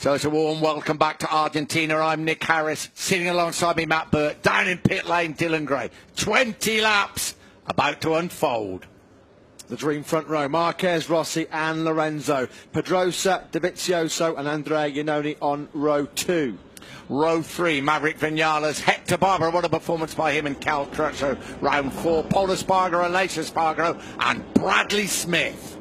So it's a warm welcome back to Argentina. I'm Nick Harris, sitting alongside me Matt Burt, down in pit lane Dylan Gray. 20 laps about to unfold. The dream front row, Marquez, Rossi and Lorenzo. Pedrosa, Dovizioso and Andrea Iannone on row 2. Row 3, Maverick Vinales, Hector Barbera, what a performance by him and Cal Crutchlow. Round 4, Paul Espargaro, Aleix Espargaro and Bradley Smith.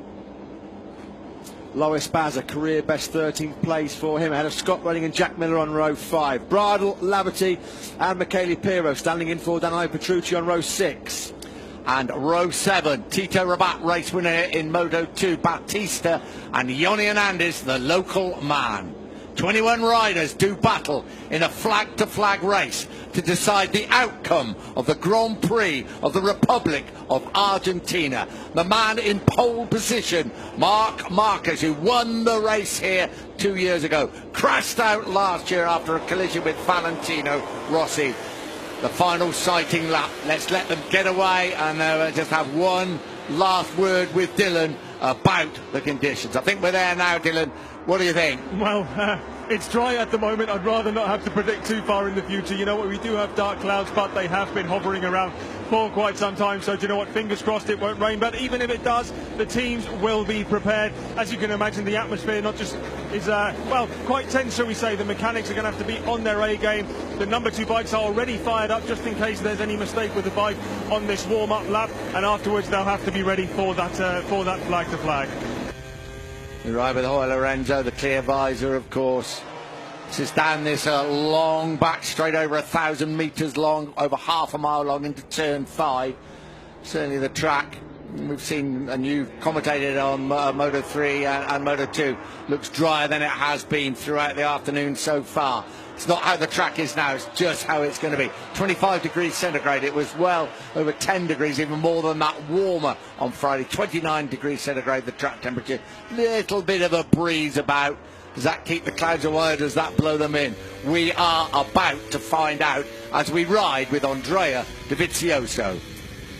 Lois Baz, a career best 13th place for him, ahead of Scott Redding and Jack Miller on row 5. Bradle, Laverty and Michele Pirro standing in for Danilo Petrucci on row 6. And row 7, Tito Rabat, race winner in Moto 2, Batista and Yoni Hernandez, the local man. 21 riders do battle in a flag-to-flag race to decide the outcome of the Grand Prix of the Republic of Argentina. The man in pole position, Marc Marquez, who won the race here 2 years ago, crashed out last year after a collision with Valentino Rossi. The final sighting lap. Let's let them get away and just have one last word with Dylan about the conditions. I think we're there now, Dylan. What do you think? Well, it's dry at the moment. I'd rather not have to predict too far in the future. You know what, we do have dark clouds, but they have been hovering around for quite some time. So do you know what, fingers crossed it won't rain. But even if it does, the teams will be prepared. As you can imagine, the atmosphere not just is, well, quite tense, shall we say. The mechanics are going to have to be on their A game. The number 2 bikes are already fired up just in case there's any mistake with the bike on this warm-up lap. And afterwards, they'll have to be ready for that flag-to-flag. We ride with Jorge Lorenzo, the clear visor, of course. This is down this long back straight, over 1,000 metres long, over half a mile long into turn 5. Certainly the track, we've seen, and you've commentated on Moto 3 and Moto 2, looks drier than it has been throughout the afternoon so far. It's not how the track is now, it's just how it's going to be. 25 degrees centigrade, it was well over 10 degrees, even more than that, warmer on Friday. 29 degrees centigrade, the track temperature. Little bit of a breeze about. Does that keep the clouds away or does that blow them in? We are about to find out as we ride with Andrea Dovizioso.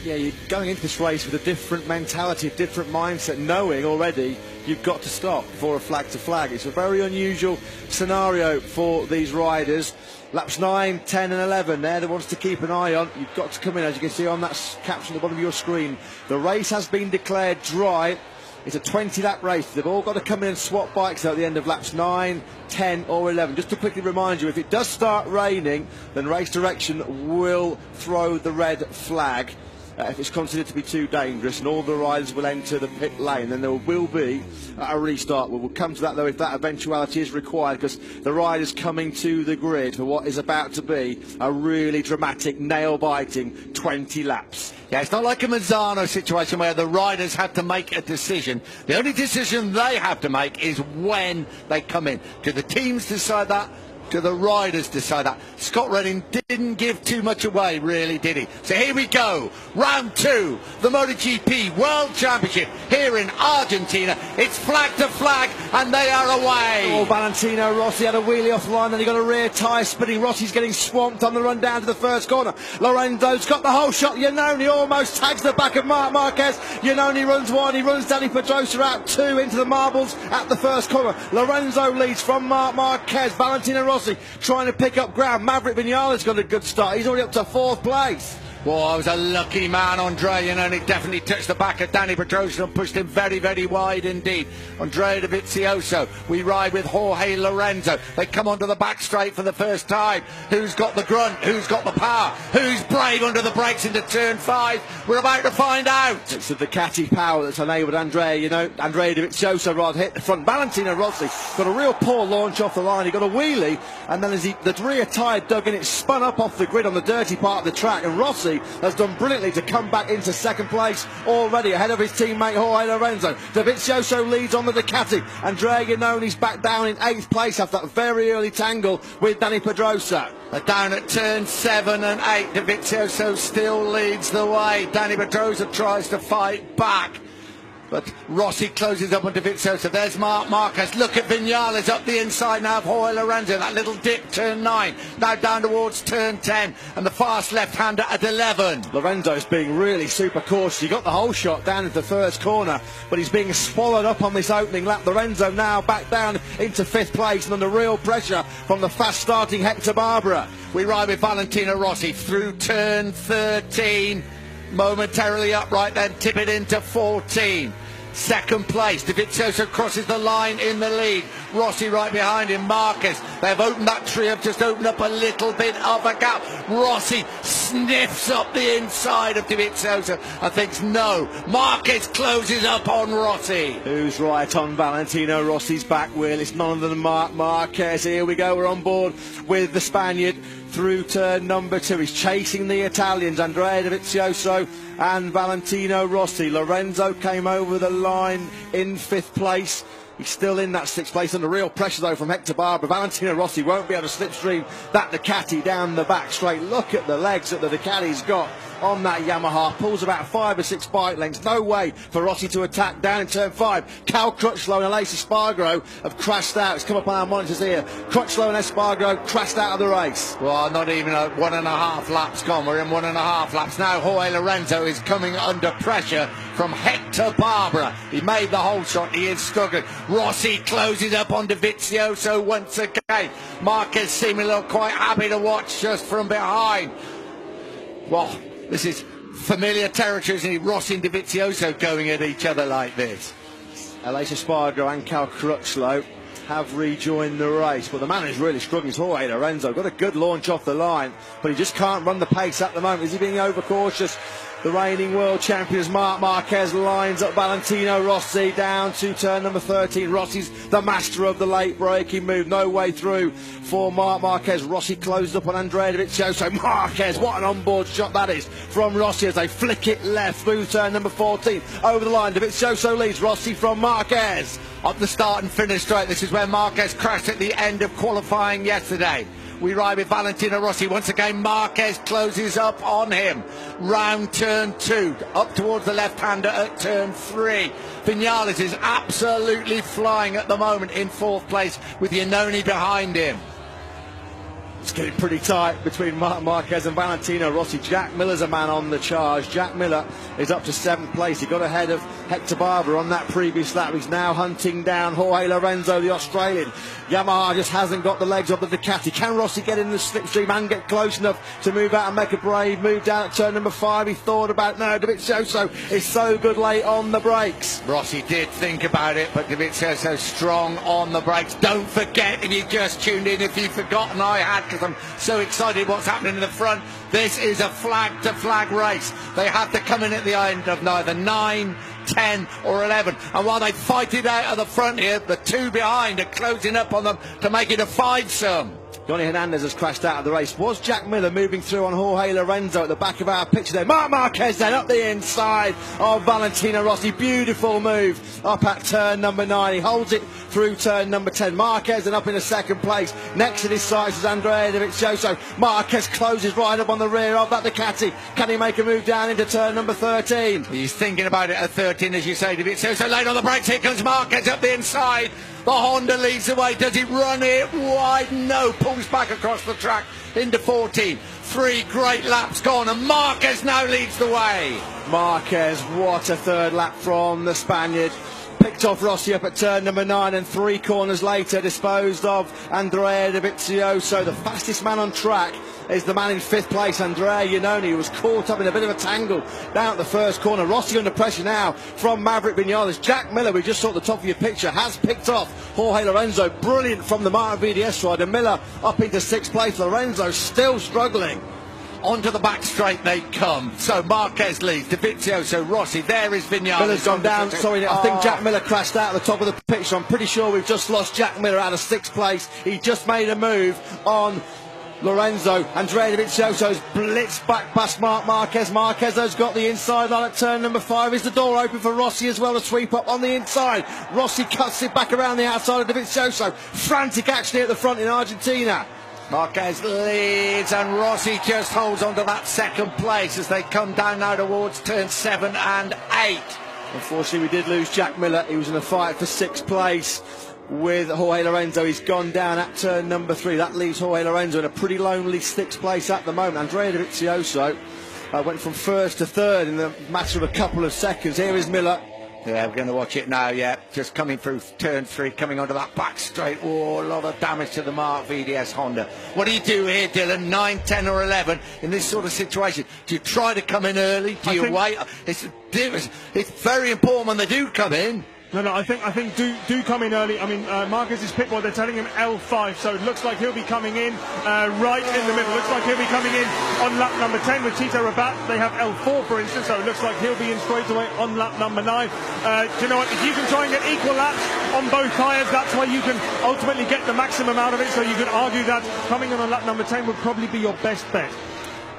Yeah, you're going into this race with a different mentality, a different mindset, knowing already you've got to stop for a flag-to-flag. It's a very unusual scenario for these riders. Laps 9, 10 and 11, they're the ones to keep an eye on. You've got to come in, as you can see on that caption at the bottom of your screen. The race has been declared dry. It's a 20-lap race. They've all got to come in and swap bikes at the end of laps 9, 10 or 11. Just to quickly remind you, if it does start raining, then race direction will throw the red flag. If it's considered to be too dangerous, and all the riders will enter the pit lane, then there will be a restart. We'll come to that though if that eventuality is required, because the riders coming to the grid for what is about to be a really dramatic, nail-biting 20 laps. Yeah, it's not like a Mazzano situation where the riders have to make a decision. The only decision they have to make is when they come in. Do the teams decide that? Do the riders decide that? Scott Redding didn't give too much away, really, did he? So here we go. Round 2, the MotoGP World Championship here in Argentina. It's flag to flag, and they are away. Oh, Valentino Rossi had a wheelie off the line, then he got a rear tyre spinning. Rossi's getting swamped on the run down to the first corner. Lorenzo's got the whole shot. Iannone almost tags the back of Marc Marquez. Iannone runs wide. He runs Danny Pedrosa out 2 into the marbles at the first corner. Lorenzo leads from Marc Marquez. Valentino Rossi trying to pick up ground. Maverick Vinales got a good start. He's already up to 4th place. Well, I was a lucky man, Andrea Iannone definitely touched the back of Danny Pedrosa and pushed him very, very wide indeed. Andrea Dovizioso, we ride with Jorge Lorenzo. They come onto the back straight for the first time. Who's got the grunt? Who's got the power? Who's brave under the brakes into turn 5? We're about to find out. It's the Ducati power that's enabled Andrea Dovizioso rather hit the front. Valentino Rossi got a real poor launch off the line. He got a wheelie, and then as the rear tyre dug in, it spun up off the grid on the dirty part of the track, and Rossi has done brilliantly to come back into 2nd place already ahead of his teammate Jorge Lorenzo. Dovizioso leads on the Ducati. Andrea Iannone's back down in 8th place after that very early tangle with Danny Pedrosa. They're down at turn 7 and 8. Dovizioso still leads the way. Danny Pedrosa tries to fight back. But Rossi closes up on Dovizioso. There's Marquez. Look at Vinales up the inside now of Jorge Lorenzo. That little dip, turn 9. Now down towards turn 10. And the fast left-hander at 11. Lorenzo's being really super cautious. He got the whole shot down into the first corner, but he's being swallowed up on this opening lap. Lorenzo now back down into 5th place and under real pressure from the fast-starting Hector Barbera. We ride with Valentino Rossi through turn 13. Momentarily upright, then tip it into 14. Second place, Dovizioso crosses the line in the lead. Rossi right behind him, Marquez. They've opened that tree up, just opened up a little bit of a gap. Rossi sniffs up the inside of Dovizioso and thinks no. Marquez closes up on Rossi. Who's right on Valentino Rossi's back wheel? It's none other than Marquez. Here we go, we're on board with the Spaniard through turn number 2. He's chasing the Italians, Andrea Dovizioso and Valentino Rossi. Lorenzo came over the line in 5th place. He's still in that 6th place under real pressure though from Hector Barbera. Valentino Rossi won't be able to slipstream that Ducati down the back straight. Look at the legs that the Ducati's got on that Yamaha. Pulls about 5 or 6 bike lengths. No way for Rossi to attack down in turn 5. Cal Crutchlow and Aleix Espargaro have crashed out. It's come up on our monitors here. Crutchlow and Espargaro crashed out of the race. Well, not even 1.5 laps gone. We're in 1.5 laps now. Jorge Lorenzo is coming under pressure from Hector Barbera. He made the whole shot. He is struggling. Rossi closes up on Dovizioso once again. Marquez seemingly quite happy to watch just from behind. Well, this is familiar territory, isn't it? Rossi and Dovizioso going at each other like this. Aleix Espargaro and Cal Crutchlow have rejoined the race, but the man who's really struggling is Jorge Lorenzo. Got a good launch off the line, but he just can't run the pace at the moment. Is he being overcautious? The reigning world champions Marquez lines up Valentino Rossi down to turn number 13. Rossi's the master of the late braking move. No way through for Marquez. Rossi closed up on Andrea Dovizioso. Marquez, what an onboard shot that is from Rossi as they flick it left through turn number 14. Over the line, Dovizioso leads Rossi from Marquez. Up the start and finish straight. This is where Marquez crashed at the end of qualifying yesterday. We ride with Valentino Rossi. Once again, Marquez closes up on him. Round turn 2, up towards the left-hander at turn 3. Vinales is absolutely flying at the moment in 4th place with Iannone behind him. It's getting pretty tight between Marquez and Valentino Rossi. Jack Miller's a man on the charge. Jack Miller is up to 7th place. He got ahead of Hector Barbera on that previous lap. He's now hunting down Jorge Lorenzo, the Australian. Yamaha just hasn't got the legs of the Ducati. Can Rossi get in the slipstream and get close enough to move out and make a brave move down at turn number 5? He thought about it. No, Dovizioso is so good late on the brakes. Rossi did think about it, but Dovizioso strong on the brakes. Don't forget, if you just tuned in, if you've forgotten, I had, because I'm so excited what's happening in the front. This is a flag-to-flag race. They have to come in at the end of neither 9, 10 or 11, and while they fight it out at the front here, the 2 behind are closing up on them to make it a 5-some. Johnny Hernandez has crashed out of the race. Was Jack Miller moving through on Jorge Lorenzo at the back of our picture there? Marquez then up the inside of Valentino Rossi. Beautiful move up at turn number 9. He holds it through turn number 10. Marquez then up in a 2nd place. Next to his sides is Andrea Dovizioso. Marquez closes right up on the rear of that Ducati. Can he make a move down into turn number 13? He's thinking about it at 13, as you say, Dovizioso late on the brakes. Here comes Marquez up the inside. The Honda leads the way. Does he run it wide? No. Pulls back across the track into 14. 3 great laps gone, and Marquez now leads the way. Marquez, what a 3rd lap from the Spaniard. Picked off Rossi up at turn number 9, and 3 corners later disposed of Andrea Dovizioso. The fastest man on track is the man in 5th place, Andrea Iannone, who was caught up in a bit of a tangle down at the first corner. Rossi under pressure now from Maverick Vinales. Jack Miller, we just saw at the top of your picture, has picked off Jorge Lorenzo. Brilliant from the Martin VDS rider. Miller up into 6th place. Lorenzo still struggling. Onto the back straight they come. So Marquez leads, Dovizioso, Rossi, there is Vinales. Miller's gone down, sorry, I think Jack Miller crashed out at the top of the picture. I'm pretty sure we've just lost Jack Miller out of 6th place. He just made a move on Lorenzo. Andrea Dovizioso's blitzed back past Marquez. Marquez has got the inside line at turn number 5. Is the door open for Rossi as well to sweep up on the inside? Rossi cuts it back around the outside of Dovizioso. Frantic action at the front in Argentina. Marquez leads, and Rossi just holds on to that 2nd place as they come down now towards turn 7 and 8. Unfortunately, we did lose Jack Miller. He was in a fight for 6th place with Jorge Lorenzo. He's gone down at turn number 3. That leaves Jorge Lorenzo in a pretty lonely 6th place at the moment. Andrea Dovizioso went from 1st to 3rd in the matter of a couple of seconds. Here is Miller. Yeah, we're going to watch it now, yeah. Just coming through turn 3, coming onto that back straight. Oh, a lot of damage to the Mark VDS Honda. What do you do here, Dylan? 9, 10 or 11 in this sort of situation? Do you try to come in early? Do you wait? It's very important when they do come in. No, I think do come in early. I mean, Marquez's pit boy, they're telling him L5, so it looks like he'll be coming in right in the middle. Looks like he'll be coming in on lap number 10 with Tito Rabat. They have L4, for instance, so it looks like he'll be in straight away on lap number 9. Do you know what? If you can try and get equal laps on both tyres, that's where you can ultimately get the maximum out of it. So you could argue that coming in on lap number 10 would probably be your best bet.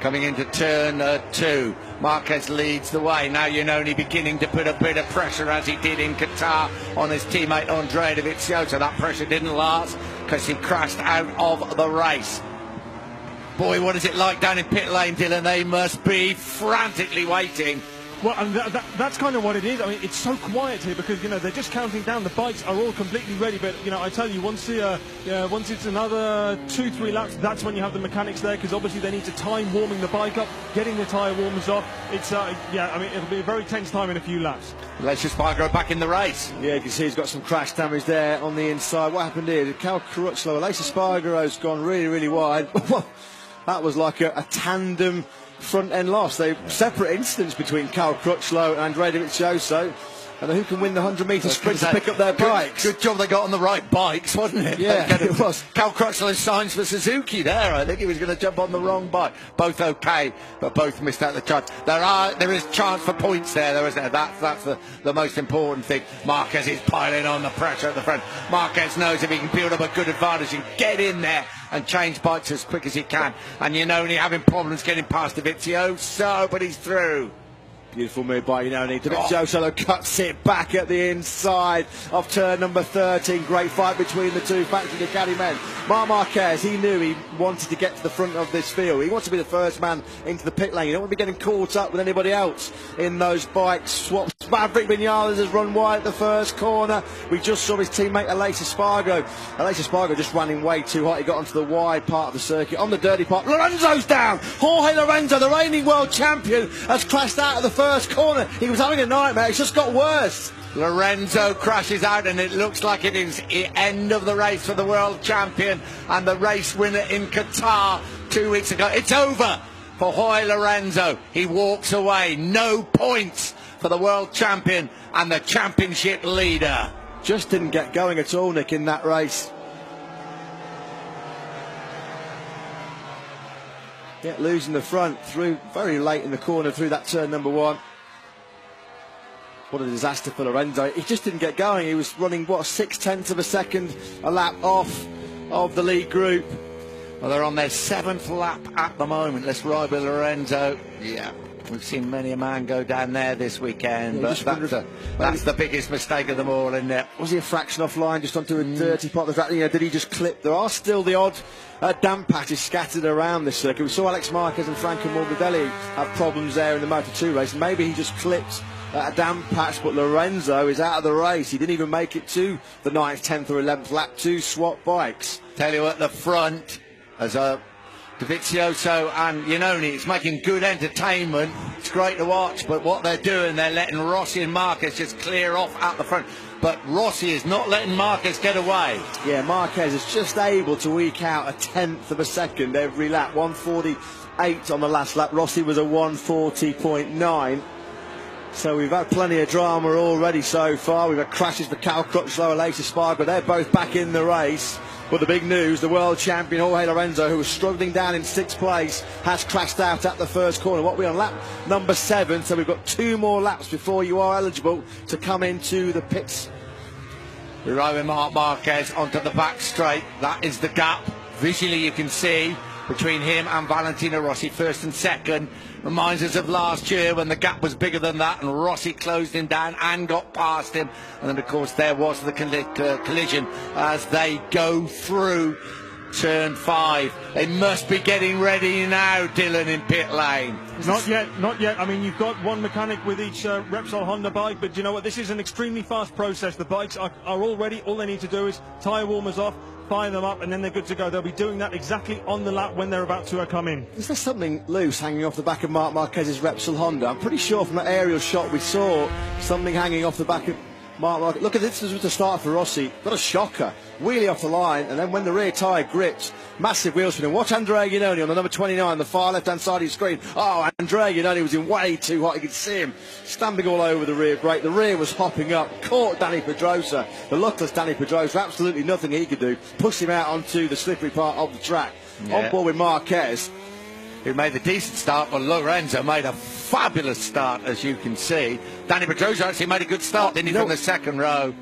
Coming into turn 2, Marquez leads the way. Now Iannone beginning to put a bit of pressure, as he did in Qatar, on his teammate Andrea Dovizioso. That pressure didn't last because he crashed out of the race. Boy, what is it like down in pit lane, Dylan? They must be frantically waiting. Well, and that's kind of what it is. I mean, it's so quiet here because, you know, they're just counting down. The bikes are all completely ready. But, you know, I tell you, once it's another 2-3 laps, that's when you have the mechanics there, because obviously they need to time warming the bike up, getting the tyre warmers off. It's, yeah, I mean, it'll be a very tense time in a few laps. Aleix Espargaro back in the race. Yeah, you can see he's got some crash damage there on the inside. What happened here? Cal Crutchlow, Aleix Espargaro's gone really, really wide. That was like a tandem front end loss. They separate incidents between Cal Crutchlow and Andrea Dovizioso, and who can win the 100-metre sprint to pick up their bikes. Good job they got on the right bikes, wasn't it? Yeah, it was. Cal Crutchlow signs for Suzuki there. I think he was going to jump on the wrong bike. Both okay, but both missed out the chance. There is chance for points there, isn't there? That's the most important thing. Marquez is piling on the pressure at the front. Marquez knows if he can build up a good advantage and get in there and change bikes as quick as he can. And Iannone having problems getting past Dovizioso, but he's through. Beautiful move by Iannone. Dovizioso cuts it back at the inside of turn number 13. Great fight between the two factory Ducati men. Marc Marquez, he knew he wanted to get to the front of this field. He wants to be the first man into the pit lane. You don't want to be getting caught up with anybody else in those bike swaps. Maverick Vinales has run wide at the first corner. We just saw his teammate Aleix Espargaro. Aleix Espargaro just running way too hot. He got onto the wide part of the circuit. On the dirty part, Lorenzo's down. Jorge Lorenzo, the reigning world champion, has crashed out of the first corner. He was having a nightmare. It's just got worse. Lorenzo crashes out, and it looks like it is the end of the race for the world champion and the race winner in Qatar 2 weeks ago. It's over for Jorge Lorenzo. He walks away. No points for the world champion and the championship leader. Just didn't get going at all, Nick, in that race. Yeah, losing the front through very late in the corner through that turn number 1. What a disaster for Lorenzo. He just didn't get going. He was running, what, 0.6 of a second a lap off of the lead group. Well, they're on their 7th lap at the moment. Let's ride with Lorenzo. Yeah, we've seen many a man go down there this weekend, yeah, but that's the biggest mistake of them all, isn't it? Was he a fraction offline, just onto a dirty part of the track? You know, did he just clip? There are still the odd damp patches scattered around this circuit. We saw Alex Marquez and Franco Morbidelli have problems there in the Moto 2 race, and maybe he just clipped a damp patch, but Lorenzo is out of the race. He didn't even make it to the 9th, 10th or 11th lap to swap bikes. Tell you what, the front, as Dovizioso and Iannone, it's making good entertainment. It's great to watch, but what they're doing, they're letting Rossi and Marquez just clear off at the front. But Rossi is not letting Marquez get away. Yeah, Marquez is just able to eke out a 1/10 of a second every lap. 1:48 on the last lap. Rossi was a 1:40.9. So we've had plenty of drama already so far. We've had crashes for Cal Crutchlow and Aleix Espargaro. They're both back in the race. But the big news, the world champion Jorge Lorenzo, who was struggling down in 6th place, has crashed out at the first corner. What, we're on lap number 7, so we've got 2 more laps before you are eligible to come into the pits. We're riding Marc Marquez onto the back straight. That is the gap. Visually you can see between him and Valentino Rossi, 1st and 2nd. Reminds us of last year when the gap was bigger than that and Rossi closed him down and got past him. And then, of course, there was the collision as they go through turn 5. They must be getting ready now, Dylan, in pit lane. Not yet. I mean, you've got one mechanic with each Repsol Honda bike, but you know what? This is an extremely fast process. The bikes are all ready. All they need to do is tyre warmers off, fire them up, and then they're good to go. They'll be doing that exactly on the lap when they're about to come in. Is there something loose hanging off the back of Marc Marquez's Repsol Honda? I'm pretty sure from that aerial shot we saw something hanging off the back of Marc Marquez. Look at this, was the start for Rossi. What a shocker. Wheelie off the line, and then when the rear tyre grips, massive wheel spin. And watch Andrea Iannone on the number 29, the far left-hand side of your screen. Oh, Andrea Iannone was in way too hot. You could see him stamping all over the rear brake. The rear was hopping up, caught Dani Pedrosa. The luckless Dani Pedrosa, absolutely nothing he could do. Pushed him out onto the slippery part of the track. Yeah. On board with Marquez, who made the decent start, but Lorenzo made a fabulous start, as you can see. Dani Pedrosa actually made a good start, didn't he, from the second row?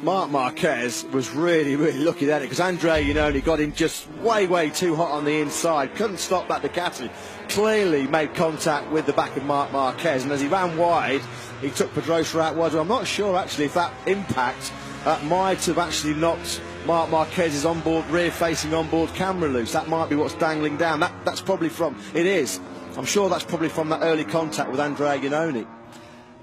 Marc Marquez was really lucky at it, because Andrea Iannone got him just way too hot on the inside. Couldn't stop that Ducati. Clearly made contact with the back of Marc Marquez, and as he ran wide, he took Pedrosa out wide. I'm not sure actually if that impact might have actually knocked Marc Marquez's rear-facing onboard camera loose. That might be what's dangling down. That's probably from. It is. I'm sure that's probably from that early contact with Andrea Iannone.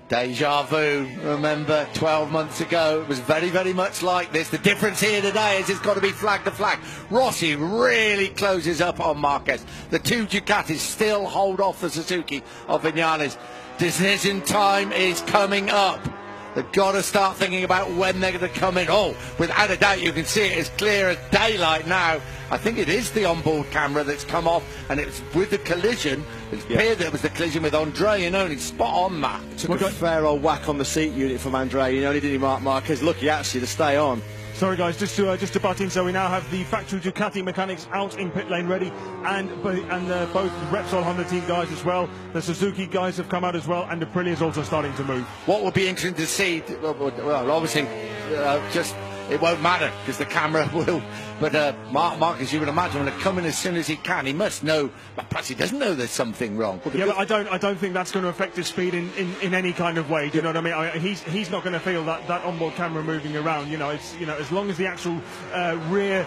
Deja vu, remember 12 months ago, it was very much like this. The difference here today is it's got to be flag to flag. Rossi really closes up on Marquez. The two Ducatis still hold off the Suzuki of Vinales. Decision time is coming up. They've got to start thinking about when they're going to come in. Oh, without a doubt, you can see it as clear as daylight now. I think it is the onboard camera that's come off, and it's with the collision. It appeared that it was the collision with Andrea Iannone. Spot on that. Took a fair old whack on the seat unit from Andrea Iannone, didn't he, Marc Marquez? Lucky actually to stay on. Sorry guys, just to butt in. So we now have the factory Ducati mechanics out in pit lane ready, and both Repsol Honda team guys as well. The Suzuki guys have come out as well, and the Aprilia is also starting to move. What will be interesting to see, well, obviously, just it won't matter because the camera will. But Mark, as you would imagine, will come in as soon as he can. He must know, but perhaps he doesn't know there's something wrong. Yeah, but I don't think that's going to affect his speed in any kind of way. Do you know what I mean? He's not going to feel that onboard camera moving around. You know, it's as long as the actual rear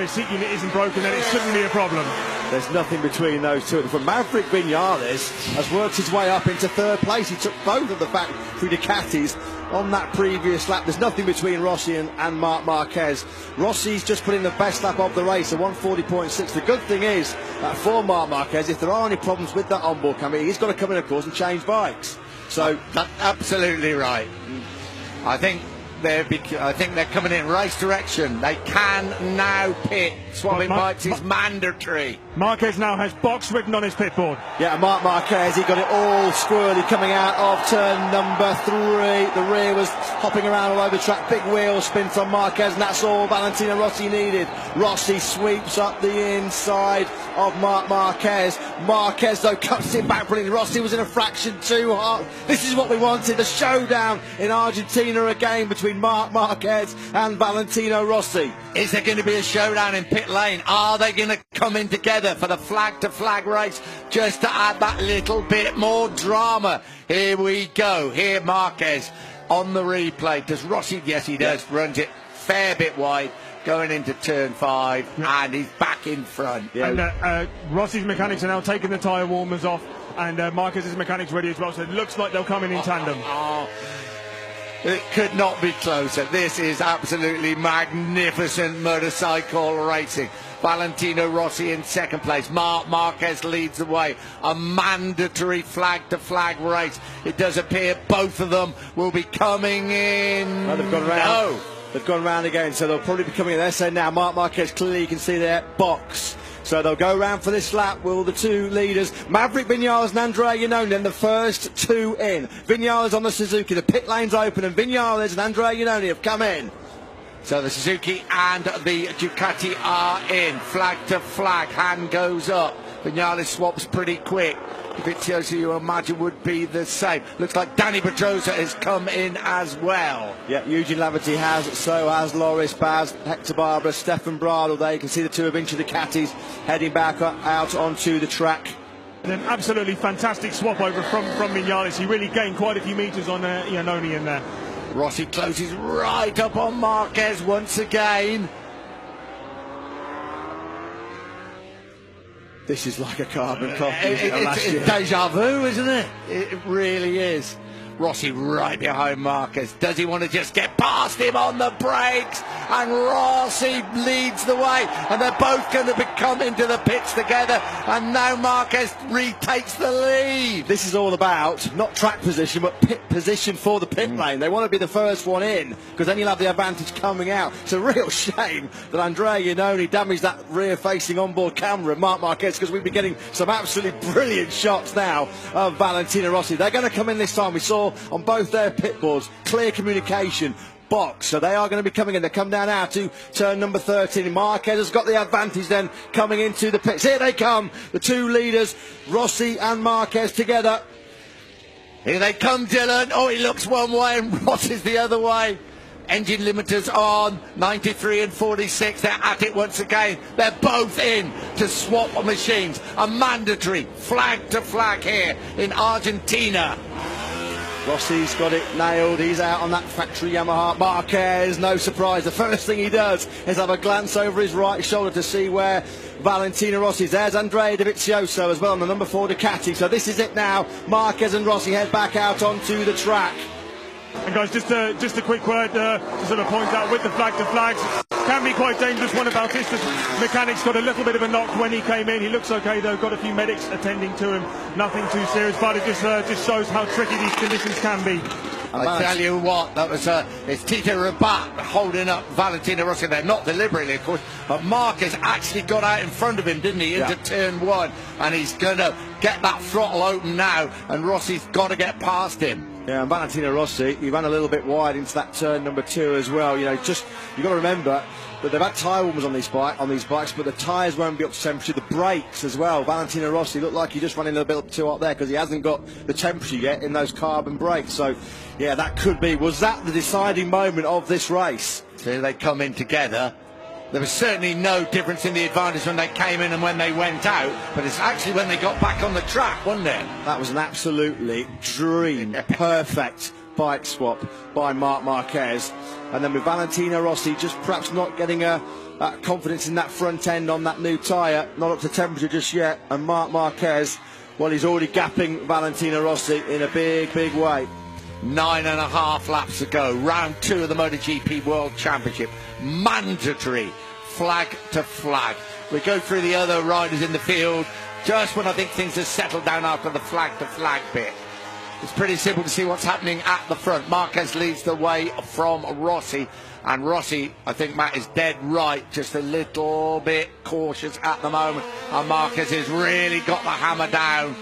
seat unit isn't broken, then it shouldn't be a problem. There's nothing between those two. From Maverick Vinales has worked his way up into third place. He took both of the factory Ducatis on that previous lap. There's nothing between Rossi and Marc Marquez. Rossi's just put in the best lap of the race, a 140.6. The good thing is that for Marc Marquez, if there are any problems with that onboard camera, he's got to come in, of course, and change bikes. So that's absolutely right. I think they're coming in race direction. They can now pit. Swapping bikes is mandatory. Marquez now has box written on his pit board. Yeah, Marc Marquez, he got it all squirrely coming out of turn number 3. The rear was hopping around all over the track. Big wheel spin from Marquez, and that's all Valentino Rossi needed. Rossi sweeps up the inside of Marc Marquez. Marquez, though, cuts it back brilliantly. Rossi was in a fraction too hot. This is what we wanted, the showdown in Argentina again between Marc Marquez and Valentino Rossi. Is there going to be a showdown in pit lane? Are they going to come in together for the flag-to-flag race just to add that little bit more drama? Here we go. Here Marquez on the replay. Does Rossi? Yes, he does. Yeah. Runs it fair bit wide going into turn 5, and he's back in front. Yeah. And Rossi's mechanics are now taking the tyre warmers off, and Marquez's mechanics ready as well, so it looks like they'll come in tandem. It could not be closer. This is absolutely magnificent motorcycle racing. Valentino Rossi in second place. Marc Marquez leads the way. A mandatory flag-to-flag race. It does appear both of them will be coming in. Oh, they've gone round. No. They've gone round again, so they'll probably be coming in. They're saying now Marc Marquez, clearly you can see their box. So they'll go round for this lap with the two leaders, Maverick Vinales and Andrea Iannone, then the first two in. Vinales on the Suzuki, the pit lane's open, and Vinales and Andrea Iannone have come in. So the Suzuki and the Ducati are in. Flag to flag, hand goes up. Vinales swaps pretty quick. Vizioso, you imagine, would be the same. Looks like Dani Pedrosa has come in as well. Yeah, Eugene Laverty has, so has Loris Baz, Hector Barbara, Stefan Bradl there. You can see the two of Inch Ducatis heading back out onto the track. And an absolutely fantastic swap over from Vinales. He really gained quite a few metres on Iannone in there. Rossi closes right up on Marquez once again. This is like a carbon copy. It's deja vu, isn't it? It really is. Rossi right behind Marquez. Does he want to just get past him on the brakes? And Rossi leads the way. And they're both going to come into the pits together. And now Marquez retakes the lead. This is all about not track position, but pit position for the pit lane. They want to be the first one in, because then you'll have the advantage coming out. It's a real shame that Andrea Iannone damaged that rear-facing onboard camera of Marc Marquez, because we've been getting some absolutely brilliant shots now of Valentino Rossi. They're going to come in this time. We saw on both their pit boards clear communication box, so they are going to be coming in. They come down now to turn number 13. Marquez has got the advantage then coming into the pits. Here they come, the two leaders, Rossi and Marquez together. Here they come, Dylan. Oh, he looks one way and Rossi's the other way. Engine limiters on, 93 and 46, they're at it once again. They're both in to swap machines. A mandatory flag to flag here in Argentina. Rossi's got it nailed. He's out on that factory Yamaha. Marquez, no surprise. The first thing he does is have a glance over his right shoulder to see where Valentino Rossi is. There's Andrea Dovizioso as well on the number 4 Ducati. So this is it now. Marquez and Rossi head back out onto the track. And guys, just a quick word to sort of point out, with the flag to flags, can be quite dangerous. One of Bautista's mechanics got a little bit of a knock when he came in. He looks okay though, got a few medics attending to him, nothing too serious, but it just shows how tricky these conditions can be. I tell you what, that was it's Tito Rabat holding up Valentino Rossi there, not deliberately of course, but Marquez actually got out in front of him, didn't he, into turn 1, and he's going to get that throttle open now, and Rossi's got to get past him. Yeah, and Valentino Rossi, he ran a little bit wide into that turn number 2 as well. You know, just you've got to remember that they've had tyre warmers on these bikes, but the tyres won't be up to temperature. The brakes as well. Valentino Rossi looked like he just ran a little bit too hot there, because he hasn't got the temperature yet in those carbon brakes. So, yeah, that could be. Was that the deciding moment of this race? So they come in together. There was certainly no difference in the advantage when they came in and when they went out, but it's actually when they got back on the track, wasn't it? That was an absolutely dream, perfect bike swap by Marc Marquez. And then with Valentino Rossi just perhaps not getting confidence in that front end on that new tyre, not up to temperature just yet, and Marc Marquez, well, he's already gapping Valentino Rossi in a big, big way. 9.5 laps to go. Round 2 of the MotoGP World Championship. Mandatory flag to flag. We go through the other riders in the field just when I think things have settled down after the flag to flag bit. It's pretty simple to see what's happening at the front. Marquez leads the way from Rossi, and Rossi, I think Matt is dead right, just a little bit cautious at the moment, and Marquez has really got the hammer down.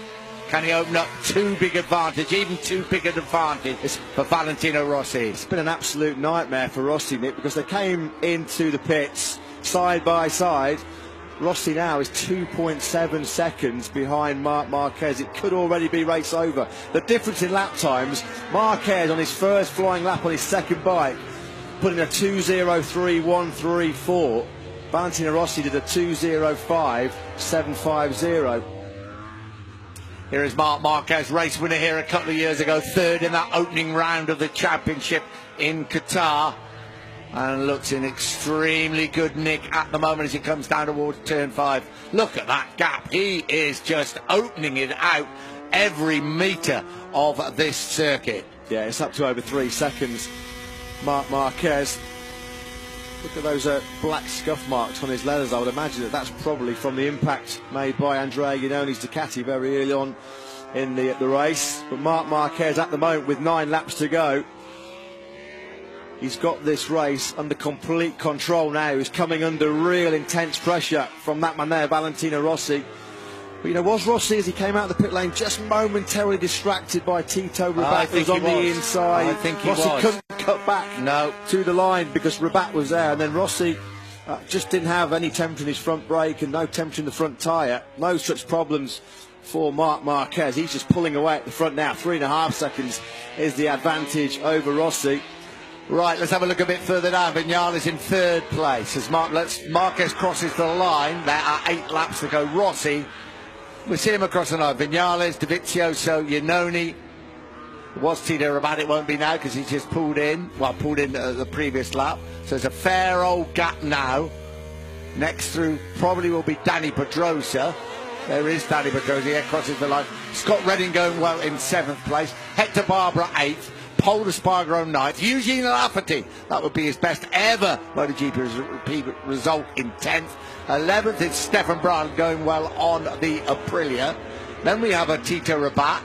Can he open up too big advantage, even too big an advantage for Valentino Rossi? It's been an absolute nightmare for Rossi, Nick, because they came into the pits side by side. Rossi now is 2.7 seconds behind Marc Marquez. It could already be race over. The difference in lap times, Marquez on his first flying lap on his second bike put in a 2:03.134. Valentino Rossi did a 2:05.750. Here is Marc Marquez, race winner here a couple of years ago, third in that opening round of the championship in Qatar, and looks in extremely good nick at the moment as he comes down towards turn 5. Look at that gap. He is just opening it out every metre of this circuit. Yeah, it's up to over 3 seconds. Marc Marquez. Look at those black scuff marks on his leathers. I would imagine that that's probably from the impact made by Andrea Iannone's Ducati very early on in the race. But Marc Marquez at the moment with 9 laps to go, he's got this race under complete control now. He's coming under real intense pressure from that man there, Valentino Rossi. But, you know, was Rossi, as he came out of the pit lane, just momentarily distracted by Tito Rabat, who was on the inside? I think he Rossi was. couldn't cut back to the line because Rabat was there, and then Rossi just didn't have any temperature in his front brake and no temperature in the front tyre. No such problems for Marc Marquez. He's just pulling away at the front now. 3.5 seconds is the advantage over Rossi. Right, let's have a look a bit further down. Viñales in third place as Marquez crosses the line. There are 8 laps to go. Rossi, we see him across the line. Viñales, Dovizioso, Iannone. It was Tito Rabat, it won't be now because he's just pulled in. Well, pulled in the previous lap. So there's a fair old gap now. Next through probably will be Danny Pedrosa. There is Danny Pedrosa here, crosses the line. Scott Redding going well in 7th place. Hector Barbara 8th. Paul Espargaro 9th. Eugene Lafferty, that would be his best ever MotoGP result in 10th. 11th is Stefan Bradl going well on the Aprilia. Then we have a Tito Rabat.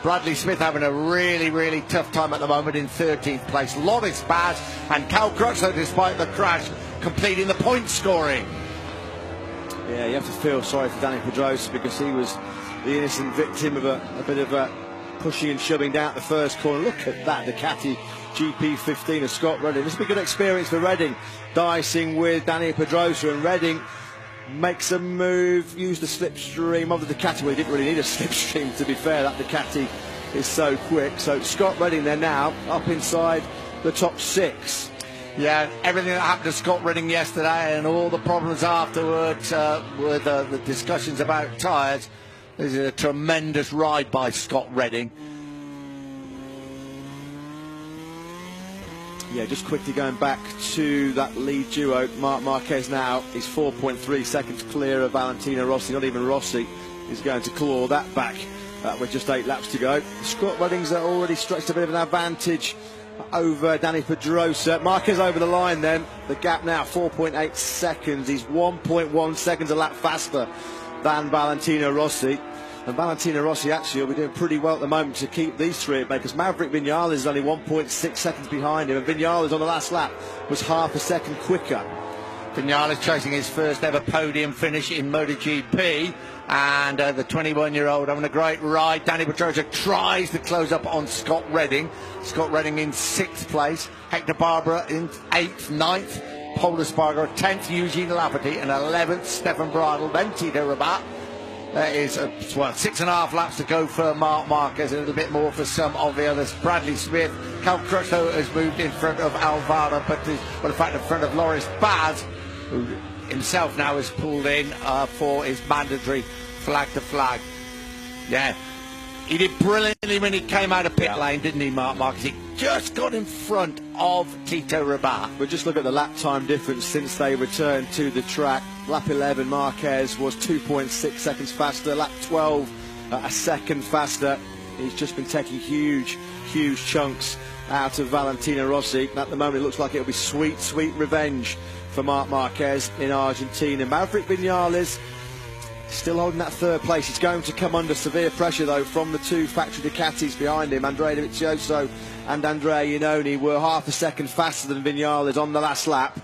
Bradley Smith having a really, really tough time at the moment in 13th place. Loris Baz and Cal Crutchlow, despite the crash, completing the point scoring. Yeah, you have to feel sorry for Danny Pedrosa because he was the innocent victim of a bit of a pushing and shoving down the first corner. Look at that Ducati GP15 of Scott Redding. This will be a good experience for Redding, dicing with Danny Pedrosa, and Redding makes a move, use the slipstream of the Ducati. Well, he didn't really need a slipstream, to be fair. That Ducati is so quick. So Scott Redding there now up inside the top 6. Yeah, everything that happened to Scott Redding yesterday and all the problems afterwards with the discussions about tyres. This is a tremendous ride by Scott Redding. Yeah, just quickly going back to that lead duo, Marquez now is 4.3 seconds clear of Valentino Rossi. Not even Rossi is going to claw that back with just 8 laps to go. Scott Redding's already stretched a bit of an advantage over Danny Pedrosa. Marquez over the line then. The gap now 4.8 seconds. He's 1.1 seconds a lap faster than Valentino Rossi. And Valentino Rossi actually will be doing pretty well at the moment to keep these 3 at bay, because Maverick Vinales is only 1.6 seconds behind him, and Vinales on the last lap was half a second quicker. Vinales chasing his first ever podium finish in MotoGP, and the 21-year-old having a great ride. Danny Pedrosa tries to close up on Scott Redding. Scott Redding in 6th place. Hector Barbara in 8th, 9th. Paul Espargaro 10th. Eugene Lafferty and 11th. Stefan Bradl. Then Tito Rabat. There is, 6.5 laps to go for Marc Marquez, a little bit more for some of the others. Bradley Smith, Cal Crutchlow has moved in front of Alvaro, but in fact in front of Loris Baz, who himself now has pulled in for his mandatory flag to flag. Yeah, he did brilliantly when he came out of pit lane, didn't he, Marc Marquez? He just got in front of Tito Rabat. But just look at the lap time difference since they returned to the track. Lap 11, Marquez was 2.6 seconds faster. Lap 12, a second faster. He's just been taking huge chunks out of Valentino Rossi. At the moment, it looks like it'll be sweet revenge for Marc Marquez in Argentina. Maverick Vinales still holding that 3rd place. He's going to come under severe pressure, though, from the 2 factory Ducatis behind him. Andrea Dovizioso and Andrea Iannone were half a second faster than Vinales on the last lap.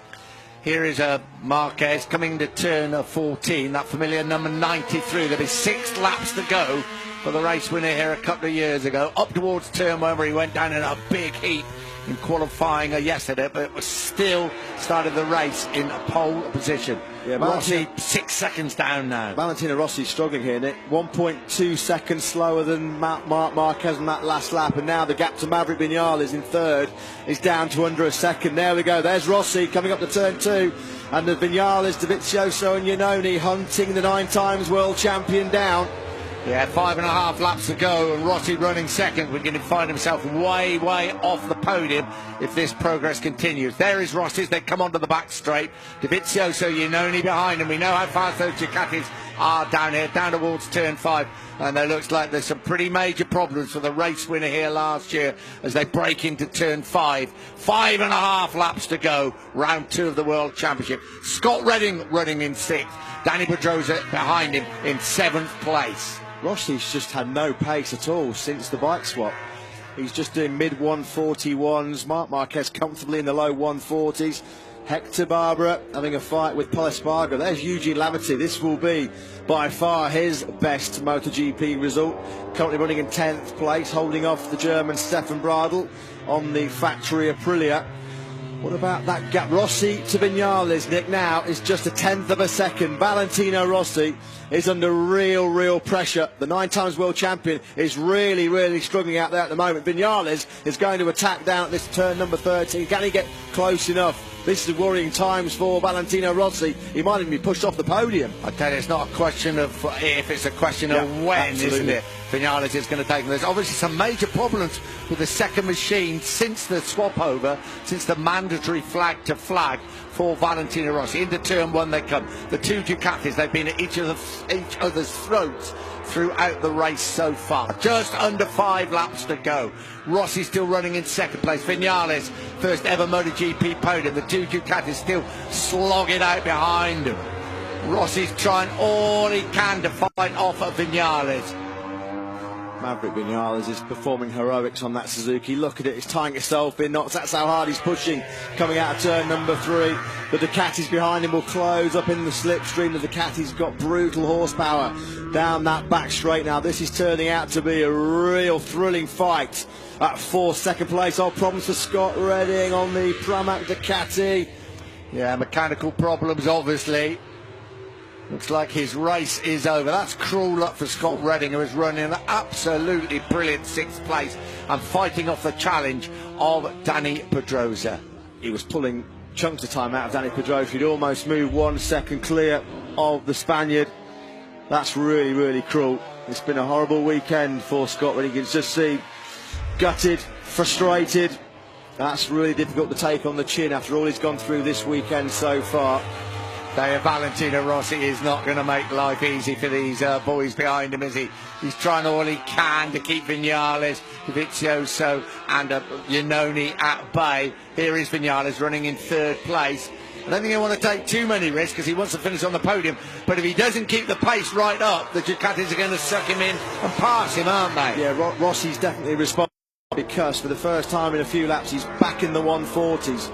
Here is Marquez coming to turn 14, that familiar number 93. There'll be 6 laps to go for the race winner here a couple of years ago. Up towards turn 1 where he went down in a big heat in qualifying yesterday, but was still started the race in a pole position. Yeah, Rossi 6 seconds down now. Valentino Rossi's struggling here, Nick. 1.2 seconds slower than Marc Marquez on that last lap, and now the gap to Maverick Vinales in 3rd is down to under a second. There we go. There's Rossi coming up to turn 2, and the Vinales, Dovizioso and Iannone hunting the 9-times world champion down. Yeah, 5.5 laps to go, and Rossi running 2nd. We're going to find himself way off the podium if this progress continues. There is Rossi as they come onto the back straight. Dovizioso, Iannone behind him. We know how fast those Ducatis are down here, down towards turn 5. And it looks like there's some pretty major problems for the race winner here last year as they break into turn 5. 5.5 laps to go, round 2 of the World Championship. Scott Redding running in 6th. Danny Pedrosa behind him in 7th place. Rossi's just had no pace at all since the bike swap. He's just doing mid-141s. Marc Marquez comfortably in the low 140s. Hector Barbara having a fight with Paul Espargaro. There's Eugene Lafferty. This will be by far his best MotoGP result. Currently running in 10th place, holding off the German Stefan Bradl on the factory Aprilia. What about that gap? Rossi to Vinales, Nick, now is just a 1/10 of a second. Valentino Rossi is under real pressure. The 9-times world champion is really struggling out there at the moment. Vinales is going to attack down at this turn number 13. Can he get close enough This is worrying times for Valentino Rossi. He might even be pushed off the podium. I tell you, it's not a question of if, it's a question of when, absolutely. isn't it? Vinales is going to take them. There's obviously some major problems with the second machine since the swap over, since the mandatory flag to flag for Valentino Rossi. Into turn one they come. The two Ducatis, they've been at each other's throats throughout the race so far. Just under 5 laps to go. Rossi still running in second place. Vinales, first ever MotoGP podium. The two Ducatis still slogging out behind him. Rossi's trying all he can to fight off at Vinales. Maverick Vinales is performing heroics on that Suzuki. Look at it, it's tying itself in knots. That's how hard he's pushing. Coming out of turn number 3. The Ducatis behind him will close up in the slipstream. The Ducati's got brutal horsepower down that back straight now. This is turning out to be a real thrilling fight. At 4th, second place. All problems for Scott Redding on the Pramac Ducati. Yeah, mechanical problems obviously. Looks like his race is over. That's cruel luck for Scott Redding, who is running an absolutely brilliant 6th place and fighting off the challenge of Danny Pedrosa. He was pulling chunks of time out of Danny Pedrosa. He'd almost moved 1 second clear of the Spaniard. That's really, really cruel. It's been a horrible weekend for Scott Redding. You can just see gutted, frustrated. That's really difficult to take on the chin after all he's gone through this weekend so far. Valentino Rossi is not going to make life easy for these boys behind him, is he? He's trying all he can to keep Vinales, Dovizioso and Iannone at bay. Here is Vinales running in 3rd place. I don't think he'll want to take too many risks because he wants to finish on the podium. But if he doesn't keep the pace right up, the Ducatis are going to suck him in and pass him, aren't they? Yeah, Rossi's definitely responsible because for the first time in a few laps he's back in the 140s.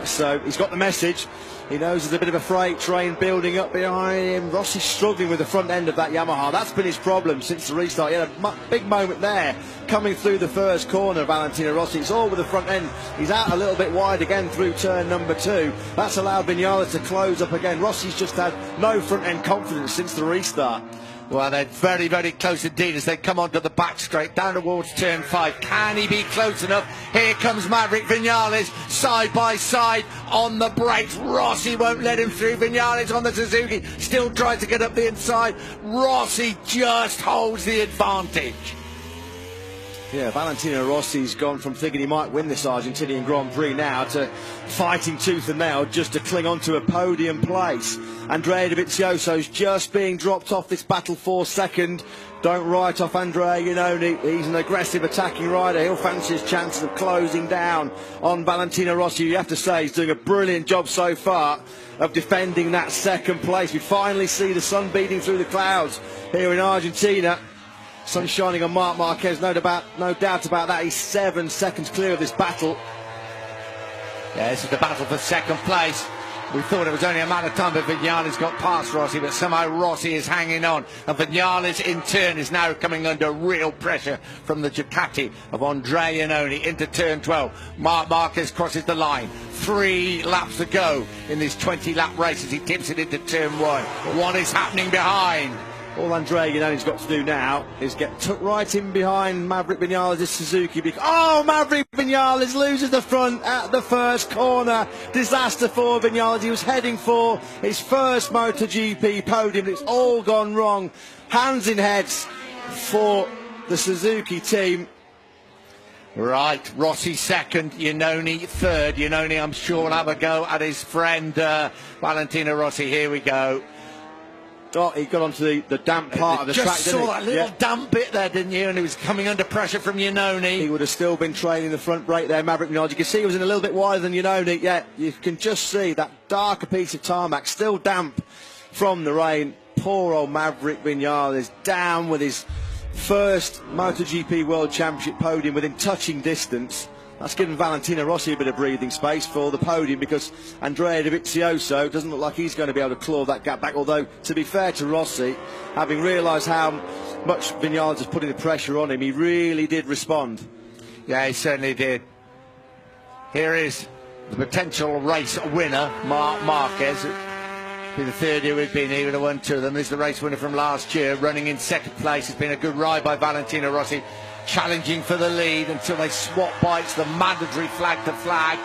So he's got the message. He knows there's a bit of a freight train building up behind him. Rossi's struggling with the front end of that Yamaha. That's been his problem since the restart. He had a big moment there coming through the first corner, Valentino Rossi. It's all with the front end. He's out a little bit wide again through turn number 2. That's allowed Vinales to close up again. Rossi's just had no front end confidence since the restart. Well, they're very, very close indeed as they come onto the back straight down towards turn 5. Can he be close enough? Here comes Maverick Vinales side by side on the brakes. Rossi won't let him through. Vinales on the Suzuki still tries to get up the inside. Rossi just holds the advantage. Yeah, Valentino Rossi's gone from thinking he might win this Argentinian Grand Prix now to fighting tooth and nail just to cling on to a podium place. Andrea Dovizioso's just being dropped off this battle for 2nd. Don't write off Andrea Iannone. He's an aggressive attacking rider. He'll fancy his chances of closing down on Valentino Rossi. You have to say he's doing a brilliant job so far of defending that 2nd place. We finally see the sun beating through the clouds here in Argentina. Sun shining on Marc Marquez, no doubt about that. He's 7 seconds clear of this battle. Yeah, this is the battle for 2nd place. We thought it was only a matter of time, but Vinales got past Rossi, but somehow Rossi is hanging on. And Vinales, in turn, is now coming under real pressure from the Ducati of Andrea Iannone into turn 12. Marc Marquez crosses the line. 3 laps to go in this 20-lap race as he tips it into turn 1. What is happening behind? All Andrea Iannone's got to do now is get tucked right in behind Maverick Vinales' Suzuki. Oh, Maverick Vinales loses the front at the first corner. Disaster for Vinales. He was heading for his first MotoGP podium. It's all gone wrong. Hands in heads for the Suzuki team. Right, Rossi 2nd, Iannone 3rd. Iannone, I'm sure, will have a go at his friend Valentino Rossi. Here we go. Oh, he got onto the damp part of the track, didn't he? Just saw that little damp bit there, didn't you? And he was coming under pressure from Iannone. He would have still been trailing the front brake there, Maverick Vinales. You can see he was in a little bit wider than Iannone. Yeah, you can just see that darker piece of tarmac, still damp from the rain. Poor old Maverick Vinales down with his first MotoGP World Championship podium within touching distance. That's given Valentino Rossi a bit of breathing space for the podium because Andrea Dovizioso doesn't look like he's going to be able to claw that gap back. Although, to be fair to Rossi, having realised how much Vinales is putting the pressure on him, he really did respond. Yeah, he certainly did. Here is the potential race winner, Marc Marquez. Be the 3rd year we've been here, would have won 2 of them. This is the race winner from last year, running in 2nd place. It's been a good ride by Valentino Rossi, challenging for the lead until they swap bikes, the mandatory flag to flag.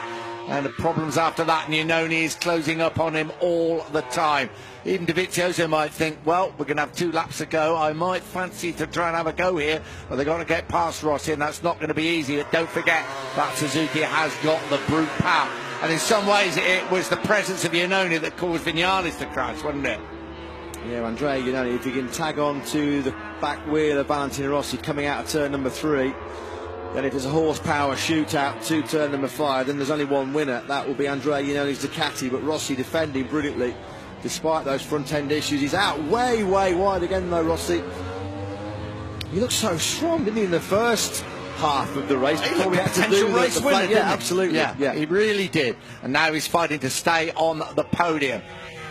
And the problems after that, and Iannone is closing up on him all the time. Even Dovizioso might think, well, we're going to have 2 laps to go. I might fancy to try and have a go here, but they've got to get past Rossi, and that's not going to be easy. But don't forget that Suzuki has got the brute power. And in some ways, it was the presence of Iannone that caused Vinales to crash, wasn't it? Yeah, Andrea Iannone, if he can tag on to the back wheel of Valentino Rossi coming out of turn number 3, then if there's a horsepower shootout to turn number 5, then there's only one winner. That will be Andrea Iannone's Ducati, but Rossi defending brilliantly despite those front end issues. He's out way wide again though, Rossi. He looked so strong, didn't he, in the first half of the race before we had to do the race winner. Yeah, absolutely. Yeah, he really did. And now he's fighting to stay on the podium.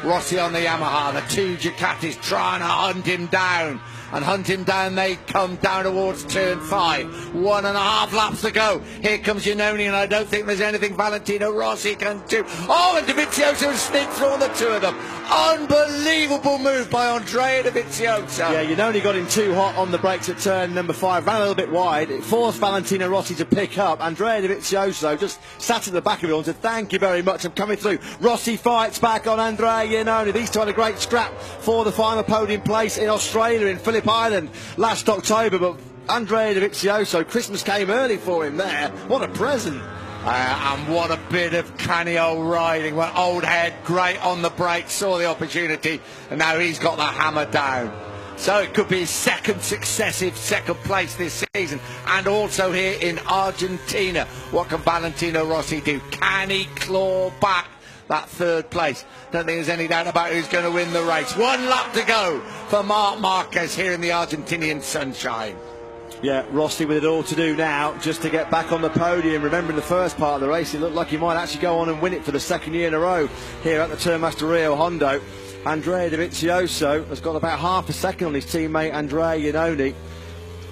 Rossi on the Yamaha, the 2 Ducatis trying to hunt him down. And hunt him down, they come down towards turn 5. 1.5 laps to go. Here comes Iannone, and I don't think there's anything Valentino Rossi can do. Oh, and Dovizioso sneaked through on the 2 of them. Unbelievable move by Andrea Dovizioso. Yeah, Iannone got in too hot on the brakes at turn number 5, ran a little bit wide. It forced Valentino Rossi to pick up. Andrea Dovizioso just sat at the back of it all and said, thank you very much, I'm coming through. Rossi fights back on Andrea Iannone. These two had a great scrap for the final podium place in Australia, in Phillip Island last October, but Andrea Dovizioso, Christmas came early for him there. What a present. And what a bit of canny old riding. Well, old head, great on the brakes, saw the opportunity, and now he's got the hammer down. So it could be his second successive second place this season, and also here in Argentina. What can Valentino Rossi do? Can he claw back that 3rd place? Don't think there's any doubt about who's going to win the race. 1 lap to go for Marc Marquez here in the Argentinian sunshine. Yeah, Rossi with it all to do now just to get back on the podium. Remember, in the first part of the race, it looked like he might actually go on and win it for the 2nd year in a row here at the Turnmaster Rio Hondo. Andrea Dovizioso has got about half a second on his teammate Andrea Iannone.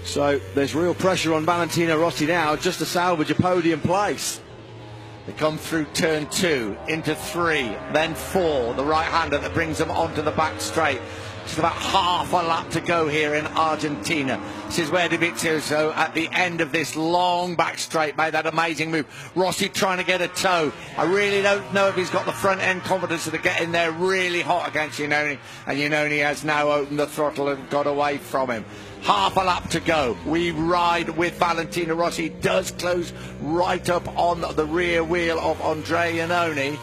So there's real pressure on Valentino Rossi now just to salvage a podium place. They come through turn 2, into 3, then 4, the right-hander that brings them onto the back straight. Just about half a lap to go here in Argentina. This is where Dovizioso, at the end of this long back straight, made that amazing move. Rossi trying to get a toe. I really don't know if he's got the front-end confidence to get in there really hot against Iannone. And Iannone has now opened the throttle and got away from him. Half a lap to go. We ride with Valentino Rossi. Does close right up on the rear wheel of Andrea Iannone.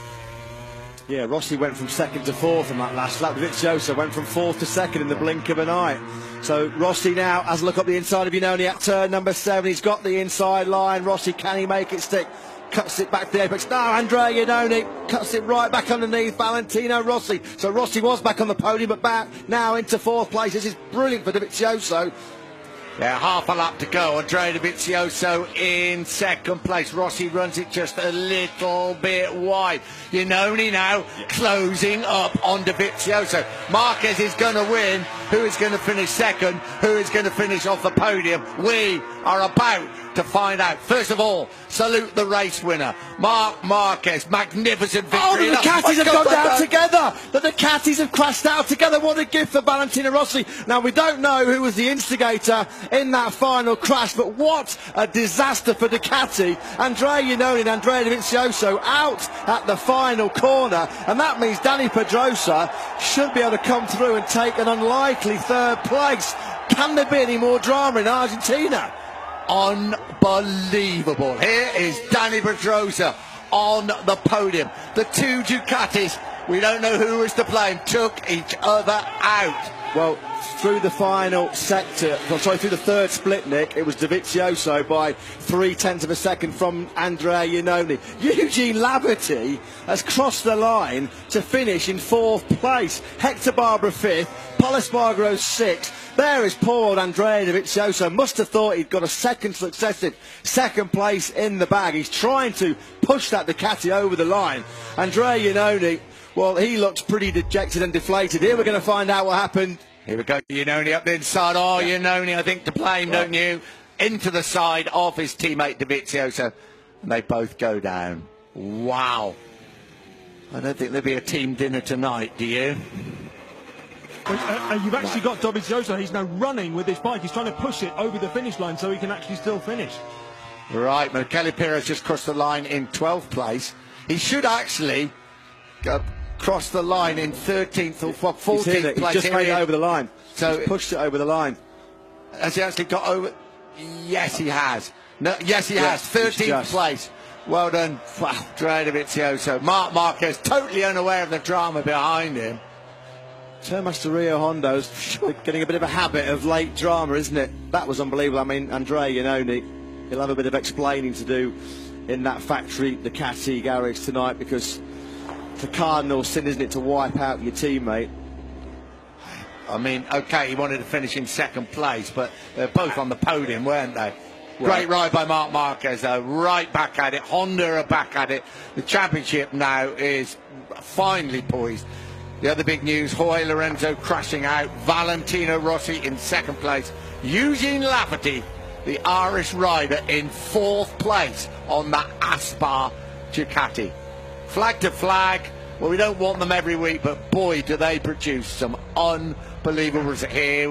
Yeah, Rossi went from 2nd to 4th in that last lap. Dovizioso went from 4th to 2nd in the blink of an eye. So Rossi now has a look up the inside of Iannone at turn number 7. He's got the inside line. Rossi, can he make it stick? Cuts it back to the apex. No, Andrea Iannone cuts it right back underneath Valentino Rossi. So Rossi was back on the podium, but back now into 4th place. This is brilliant for Dovizioso. Yeah, half a lap to go. Andrea Dovizioso in 2nd place. Rossi runs it just a little bit wide. Iannone now closing up on Dovizioso. Marquez is going to win. Who is going to finish 2nd? Who is going to finish off the podium? We are about to find out. First of all, salute the race winner, Marc Marquez. Magnificent victory. Oh, the Ducatis have gone down together. The Ducatis have crashed out together. What a gift for Valentino Rossi. Now, we don't know who was the instigator in that final crash, but what a disaster for Ducati. Andrea Iannone and Andrea Dovizioso out at the final corner, and that means Dani Pedrosa should be able to come through and take an unlikely 3rd place. Can there be any more drama in Argentina? Unbelievable. Here is Dani Pedrosa on the podium. The 2 Ducatis, we don't know who was to blame, took each other out. Well, through the final sector, through the 3rd split, Nick, it was Dovizioso by 0.3 of a second from Andrea Iannone. Eugene Laverty has crossed the line to finish in 4th place. Hector Barbera 5th, Pol Espargaro 6th. There is poor old Andrea Dovizioso. Must have thought he'd got a successive 2nd place in the bag. He's trying to push that Ducati over the line. Andrea Iannone, well, he looks pretty dejected and deflated. Here we're going to find out what happened. Here we go, Iannone up the inside. Oh, yeah. Iannone, I think, to blame, don't you? Into the side of his teammate Dovizioso. And they both go down. Wow. I don't think there'll be a team dinner tonight, do you? You've actually got Dovizioso. He's now running with this bike. He's trying to push it over the finish line so he can actually still finish. Right, Michele Pires just crossed the line in 12th place. He should actually cross the line in 13th or 14th He's hit it. place. He's just made it over the line. So he's pushed it over the line. Has he actually got over? Yes, he has. No, yes, he has. 13th place. Well done. Wow, Dradovicioso. Marc Marquez totally unaware of the drama behind him. Master Rio Hondo's getting a bit of a habit of late drama, isn't it? That was unbelievable. I mean, Andrea Iannone, he'll have a bit of explaining to do in that factory Ducati garage tonight, because it's a cardinal sin, isn't it, to wipe out your teammate. I mean, okay, he wanted to finish in second place, but they're both on the podium, weren't they? Great ride by Marc Marquez, though. Right back at it. Honda are back at it. The championship now is finally poised. The other big news, Jorge Lorenzo crashing out. Valentino Rossi in second place. Eugene Lafferty, the Irish rider, in 4th place on that Aspar Ducati. Flag to flag. Well, we don't want them every week, but boy, do they produce some unbelievable results. Here